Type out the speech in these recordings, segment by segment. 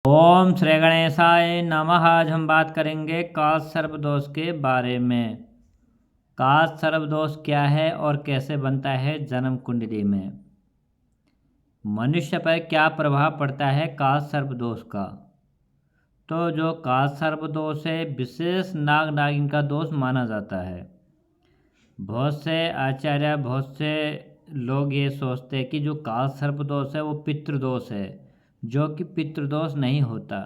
ओम श्री गणेशाय नमः। आज हम बात करेंगे काज सर्पदोष के बारे में। काज सर्पदोष क्या है और कैसे बनता है जन्म कुंडली में। मनुष्य पर क्या प्रभाव पड़ता है काज सर्पदोष का। तो जो काज सर्पदोष है विशेष नाग नागिन का दोष माना जाता है। बहुत से आचार्य बहुत से लोग ये सोचते हैं कि जो काल सर्पदोष है वो पितृदोष है, जो कि पितृदोष नहीं होता।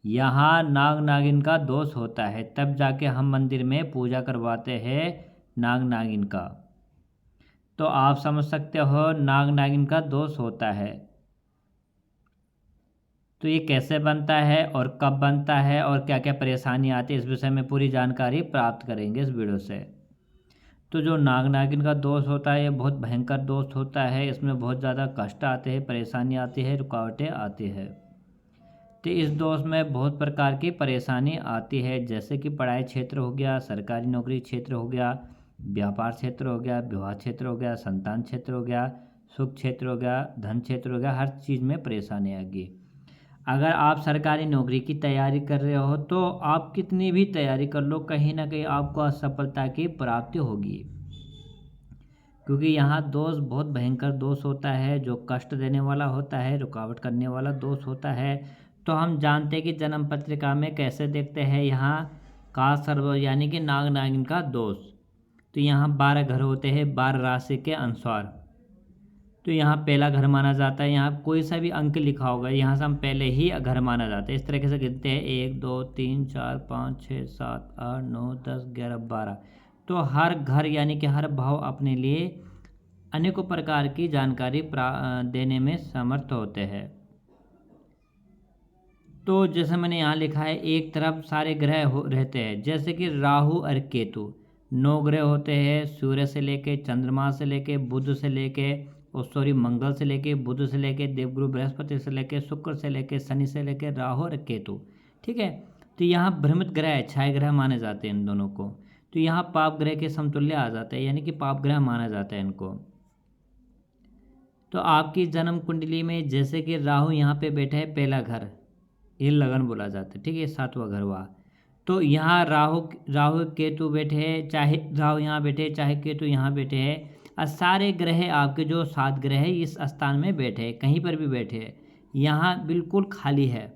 यहाँ नाग नागिन का दोष होता है, तब जाके हम मंदिर में पूजा करवाते हैं नाग नागिन का। तो आप समझ सकते हो नाग नागिन का दोष होता है। तो ये कैसे बनता है और कब बनता है और क्या क्या परेशानी आती है, इस विषय में पूरी जानकारी प्राप्त करेंगे इस वीडियो से। तो जो नाग नागिन का दोष होता है ये बहुत भयंकर दोष होता है। इसमें बहुत ज़्यादा कष्ट आते हैं, परेशानी आती है, रुकावटें आती है। तो इस दोष में बहुत प्रकार की परेशानी आती है, जैसे कि पढ़ाई क्षेत्र हो गया, सरकारी नौकरी क्षेत्र हो गया, व्यापार क्षेत्र हो गया, विवाह क्षेत्र हो गया, संतान क्षेत्र हो गया, सुख क्षेत्र हो गया, धन क्षेत्र हो गया। हर चीज़ में परेशानी आएगी। अगर आप सरकारी नौकरी की तैयारी कर रहे हो तो आप कितनी भी तैयारी कर लो, कहीं ना कहीं आपको असफलता की प्राप्ति होगी, क्योंकि यहाँ दोष बहुत भयंकर दोष होता है, जो कष्ट देने वाला होता है, रुकावट करने वाला दोष होता है। तो हम जानते हैं कि जन्म पत्रिका में कैसे देखते हैं यहाँ का सर्व यानी कि नाग नागिन का दोष। तो यहाँ 12 घर होते हैं 12 राशि के अनुसार। तो यहाँ पहला घर माना जाता है, यहाँ कोई सा भी अंक लिखा होगा यहाँ से हम पहले ही घर माना जाता है। इस तरीके से गिनते हैं 1 2 3 4 5 6 7 8 9 10 11 12। तो हर घर यानी कि हर भाव अपने लिए अनेकों प्रकार की जानकारी देने में समर्थ होते हैं। तो जैसे मैंने यहाँ लिखा है, एक तरफ सारे ग्रह रहते हैं, जैसे कि राहु और केतु 9 ग्रह होते हैं। सूर्य से लेके, चंद्रमा से लेके, बुध से लेके, और मंगल से लेके, बुध से लेके, देवगुरु बृहस्पति से लेके, शुक्र से लेके, शनि से लेके, राहु और केतु। ठीक है। तो यहाँ भ्रमित ग्रह, छाया ग्रह माने जाते हैं इन दोनों को। तो यहाँ पाप ग्रह के समतुल्य आ जाते हैं, यानी कि पाप ग्रह माना जाता है इनको। तो आपकी जन्म कुंडली में जैसे कि राहु यहाँ पे बैठा है, पहला घर ये लगन बोला जाता है। ठीक है, 7वां घर हुआ। तो यहाँ राहु राहु केतु बैठे हैं, चाहे राहु यहाँ बैठे चाहे केतु यहाँ बैठे हैं, और सारे ग्रह आपके जो 7 ग्रह है इस स्थान में बैठे हैं, कहीं पर भी बैठे हैं। यहाँ बिल्कुल खाली है,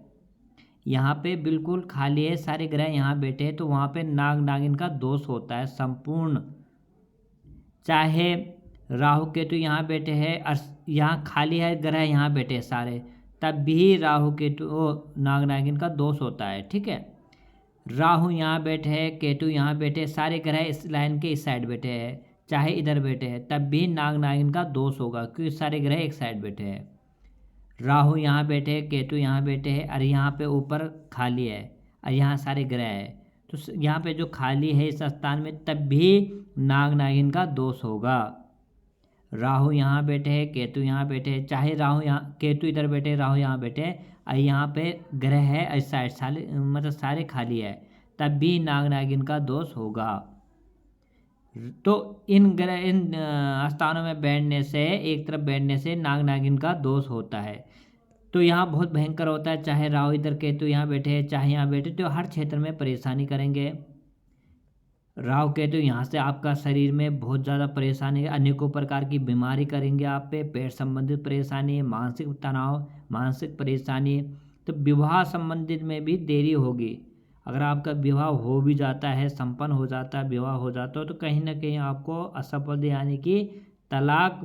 यहाँ पे बिल्कुल खाली है, सारे ग्रह यहाँ बैठे हैं। तो वहाँ पे नाग नागिन का दोष होता है संपूर्ण। चाहे राहु केतु यहाँ बैठे हैं और यहाँ खाली है, ग्रह यहाँ बैठे हैं सारे, तब भी राहु केतु नाग नागिन का दोष होता है। ठीक है, राहु यहाँ बैठे हैं, केतु यहाँ बैठे, सारे ग्रह इस लाइन के इस साइड बैठे हैं, चाहे इधर बैठे हैं, तब भी नाग नागिन का दोष होगा, क्योंकि सारे ग्रह एक साइड बैठे हैं। राहु यहाँ बैठे हैं, केतु यहाँ बैठे हैं, और यहाँ पे ऊपर खाली है, और यहाँ सारे ग्रह है। तो यहाँ पे जो खाली है इस स्थान में, तब भी नाग नागिन का दोष होगा। राहु यहाँ बैठे हैं, केतु यहाँ बैठे हैं, चाहे राहु यहाँ केतु इधर बैठे, राहु यहाँ बैठे, और यहाँ पे ग्रह है इस साइड, सारे मतलब सारे खाली है, तब भी नाग नागिन का दोष होगा। तो इन स्थानों में बैठने से, एक तरफ बैठने से नाग नागिन का दोष होता है। तो यहाँ बहुत भयंकर होता है, चाहे राहु इधर केतु यहाँ बैठे चाहे यहाँ बैठे, तो हर क्षेत्र में परेशानी करेंगे। राहु केतु यहाँ से आपका शरीर में बहुत ज़्यादा परेशानी, अनेकों प्रकार की बीमारी करेंगे आप पे, पेट संबंधित परेशानी, मानसिक तनाव, मानसिक परेशानी। तो विवाह संबंधित में भी देरी होगी। अगर आपका विवाह हो भी जाता है, संपन्न हो जाता है, विवाह हो जाता है, तो कहीं ना कहीं आपको असफल यानी कि तलाक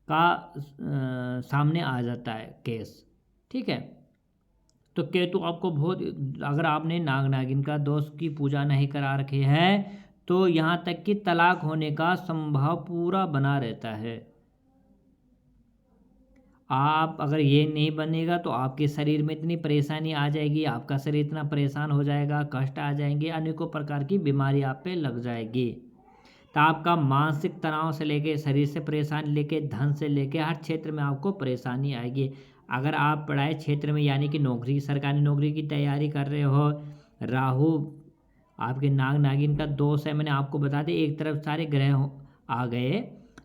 का सामने आ जाता है केस। ठीक है। तो केतु आपको बहुत, अगर आपने नाग नागिन का दोष की पूजा नहीं करा रखी है तो यहाँ तक कि तलाक होने का संभव पूरा बना रहता है। आप अगर ये नहीं बनेगा तो आपके शरीर में इतनी परेशानी आ जाएगी, आपका शरीर इतना परेशान हो जाएगा, कष्ट आ जाएंगे, अनेकों प्रकार की बीमारी आप पे लग जाएगी। तो आपका मानसिक तनाव से लेके, शरीर से परेशानी लेके, धन से लेके, हर क्षेत्र में आपको परेशानी आएगी। अगर आप पढ़ाई क्षेत्र में यानी कि नौकरी, सरकारी नौकरी की तैयारी कर रहे हो, राहु आपके नाग नागिन का दोष है, मैंने आपको बता दिया, एक तरफ सारे ग्रह आ गए।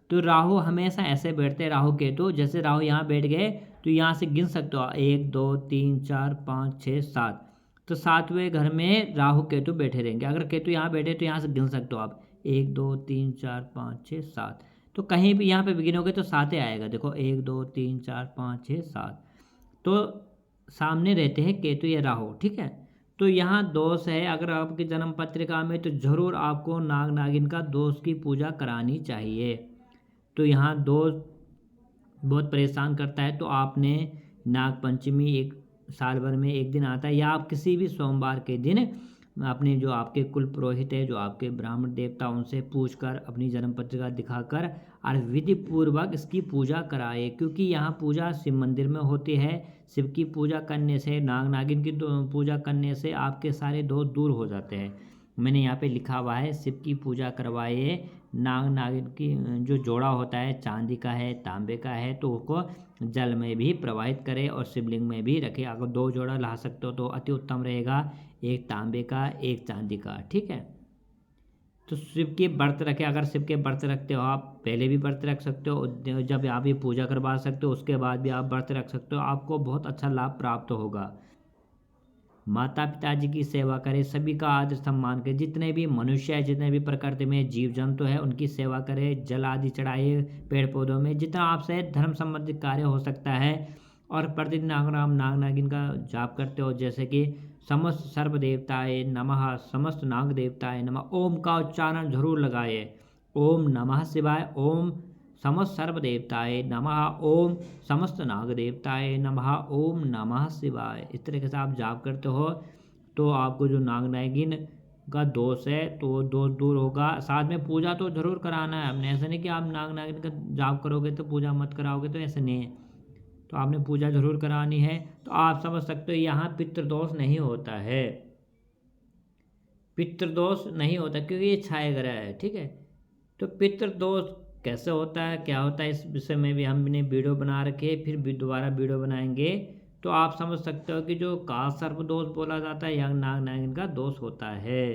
तो राहु हमेशा ऐसे बैठते, राहु केतु, जैसे राहु यहाँ बैठ गए तो यहाँ से गिन सकते हो 1 2 3 4 5 6 7। तो 7वें घर में राहु केतु बैठे रहेंगे। अगर केतु यहाँ बैठे तो यहाँ से गिन सकते हो आप 1 2 3 4 5 6 7। तो कहीं भी यहाँ पे भी गिनोगे तो 7 ही आएगा। देखो 1 2 3 4 5 6 7। तो सामने रहते हैं केतु या राहु, ठीक है। तो यहाँ दोष है, अगर आपकी जन्म पत्रिका में, तो जरूर आपको नाग नागिन का दोष की पूजा करानी चाहिए। तो यहाँ दोष बहुत परेशान करता है, तो आपने नाग पंचमी एक साल भर में एक दिन आता है, या आप किसी भी सोमवार के दिन अपने जो आपके कुल पुरोहित है, जो आपके ब्राह्मण देवता, उनसे पूछकर अपनी जन्म पत्रिका दिखाकर और विधि पूर्वक इसकी पूजा कराए। क्योंकि यहाँ पूजा शिव मंदिर में होती है। शिव की पूजा करने से, नाग नागिन की पूजा करने से आपके सारे दोष दूर हो जाते हैं। मैंने यहाँ पे लिखा हुआ है, शिव की पूजा करवाए, नाग नागिन की जो जोड़ा होता है चांदी का है, तांबे का है, तो उसको जल में भी प्रवाहित करें और शिवलिंग में भी रखें। अगर 2 जोड़ा ला सकते हो तो अति उत्तम रहेगा, एक तांबे का एक चांदी का, ठीक है। तो शिव के व्रत रखें। अगर शिव के व्रत रखते हो आप, पहले भी व्रत रख सकते हो, जब आप ये पूजा करवा सकते हो उसके बाद भी आप व्रत रख सकते हो, आपको बहुत अच्छा लाभ प्राप्त होगा। माता पिताजी की सेवा करें, सभी का आदर सम्मान करें, जितने भी मनुष्य है, जितने भी प्रकृति में जीव जंतु है, उनकी सेवा करें, जल आदि चढ़ाइए पेड़ पौधों में, जितना आपसे धर्म संबंधित कार्य हो सकता है। और प्रतिदिन अगर आप नाग नागिन का जाप करते हो, जैसे कि समस्त सर्व देवताए नमः, समस्त नाग देवताए नमः, ओम का उच्चारण जरूर लगाए। ओम नमः शिवाय, ओम समस्त सर्व देवताए नमः, ओम समस्त नाग देवताए नमः, ओम नमः शिवाय। इस तरीके से आप जाप करते हो तो आपको जो नाग नागिन का दोष है तो वो दोष दूर होगा। साथ में पूजा तो जरूर कराना है आपने। ऐसा नहीं कि आप नाग नागिन का जाप करोगे तो पूजा मत कराओगे, तो ऐसा नहीं है। तो आपने पूजा जरूर करानी है। तो आप समझ सकते हो यहाँ पितृदोष नहीं होता है, पितृदोष नहीं होता क्योंकि ये छाया ग्रह है, ठीक है। तो पितृदोष कैसे होता है, क्या होता है, इस विषय में भी हमने वीडियो बना रखे है, फिर भी दोबारा वीडियो बनाएंगे। तो आप समझ सकते हो कि जो काल सर्प दोष बोला जाता है, यह नाग नागिन का दोष होता है।